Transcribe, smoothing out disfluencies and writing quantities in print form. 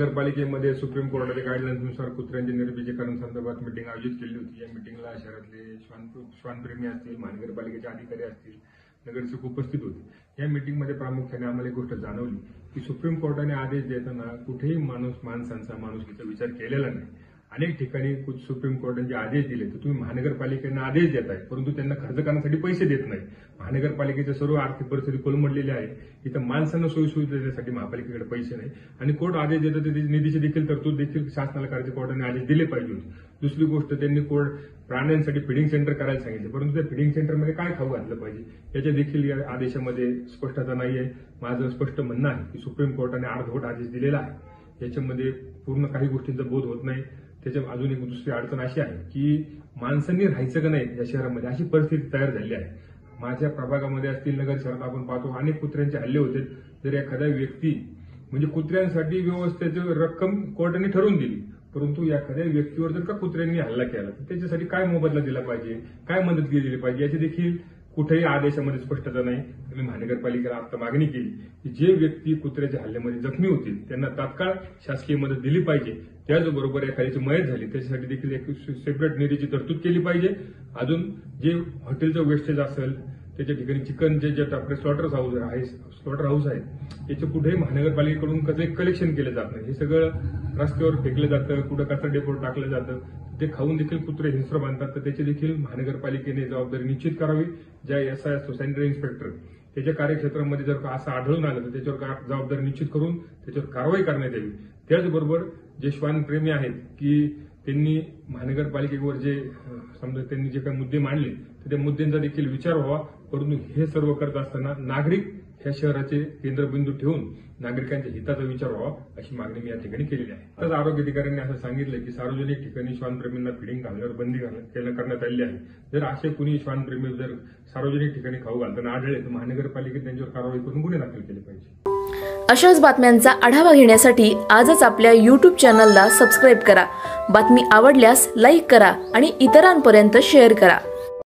महानगरपालिकेमध्ये supreme कोर्टाच्या गाईडलाईन्सनुसार कुत्र्यांच्या निर्बीजीकरण संदर्भात मीटिंग आयोजित केली होती। या मीटिंगला शहरातले श्वानप्रेमी असतील, महानगरपालिकेचे अधिकारी असतील, नगरसेवक उपस्थित होते। या मीटिंगमध्ये प्रामुख्याने आम्हाला एक गोष्ट जाणवली की सुप्रीम कोर्टाने आदेश देताना कुठेही माणुसकीचा विचार केलेला नाही। अनेक ठिकाणी सुप्रीम कोर्टाने जे आदेश दिले तर तुम्ही महानगरपालिकेने आदेश देताय, परंतु त्यांना खर्च करण्यासाठी पैसे देत नाही। महानगरपालिकेची सर्व आर्थिक परिस्थिती कोलमडलेली आहे, इथं माणसांना सोयीसुविधा देण्यासाठी महापालिकेकडे पैसे नाही आणि कोर्ट आदेश देतात ते निधीची देखील तरतूद देखील शासनाला करायचे कोर्टाने आदेश दिले पाहिजे होते। दुसरी गोष्ट, त्यांनी कोर्ट प्राण्यांसाठी फीडिंग सेंटर करायला सांगितले, परंतु त्या फीडिंग सेंटरमध्ये काय खाऊ घातलं पाहिजे याच्या देखील या आदेशामध्ये स्पष्टता नाहीये। माझं स्पष्ट म्हणणं आहे की सुप्रीम कोर्टाने अर्धवट आदेश दिलेला आहे, याच्यामध्ये पूर्ण काही गोष्टींचा बोध होत नाही। त्याच्या अजून एक दुसरी अडचण अशी आहे की माणसांनी राहायचं का नाही या शहरामध्ये अशी परिस्थिती तयार झाली आहे। माझ्या प्रभागामध्ये असतील, नगर शहरात आपण पाहतो अनेक कुत्र्यांचे हल्ले होते। जर एखाद्या व्यक्ती म्हणजे कुत्र्यांसाठी व्यवस्थेची रक्कम कोर्टाने ठरवून दिली, परंतु एखाद्या व्यक्तीवर जर का कुत्र्यांनी हल्ला केला तर त्याच्यासाठी काय मोबदला दिला पाहिजे, काय मदत दिली पाहिजे याची देखील कुठेही आदेशामध्ये स्पष्टता नाही। मी महानगरपालिकेला आता मागणी केली की जे व्यक्ती कुत्र्याच्या हल्ल्यामध्ये जखमी होतील त्यांना तात्काळ शासकीय मदत दिली पाहिजे। त्याचबरोबर एखाद्याची मयत झाली त्याच्यासाठी देखील एक सेपरेट निधीची तरतूद केली पाहिजे। अजून जे हॉटेलचं वेस्टेज असेल, त्याच्या ठिकाणी चिकनचे आपले स्लॉटर हाऊस आहे याचे कुठेही महानगरपालिकेकडून कसं कलेक्शन केलं जात नाही। हे सगळं रस्त्यावर फेकलं जातं, कुठं कचरा डेपोवर टाकलं जातं, ते खाऊन देखील कुत्रे हिंस्र बांधतात। तर त्याची देखील महानगरपालिकेने जबाबदारी निश्चित करावी। ज्या SI सॅनिटरी इन्स्पेक्टर त्याच्या कार्यक्षेत्रामध्ये जर असं आढळून आलं तर त्याच्यावर जबाबदारी निश्चित करून त्याच्यावर कारवाई करण्यात यावी। त्याचबरोबर जे श्वानप्रेमी आहेत की त्यांनी महानगरपालिकेवर जे समजा त्यांनी जे काही मुद्दे मांडले तर त्या मुद्द्यांचा देखील विचार व्हावा, परंतु हे सर्व करत असताना नागरिक ह्या शहराचे केंद्रबिंदू ठेवून नागरिकांच्या हिताचा विचार व्हावा अशी मागणी मी या ठिकाणी केलेली आहे। तर आरोग्य अधिकाऱ्यांनी असं सांगितलं की सार्वजनिक ठिकाणी श्वानप्रेमींना फिडिंग घालण्यावर बंदी करण्यात आली आहे। जर असे कुणी श्वानप्रेमी जर सार्वजनिक ठिकाणी खाऊ घालताना आढळले तर महानगरपालिकेत त्यांच्यावर कारवाई करून गुन्हे दाखल केले पाहिजे। अशाच बातम्यांचा आढावा घेण्यासाठी आजच आपल्या YouTube चॅनलला सबस्क्राईब करा। बातमी आवडल्यास लाईक करा आणि इतरांपर्यंत शेअर करा।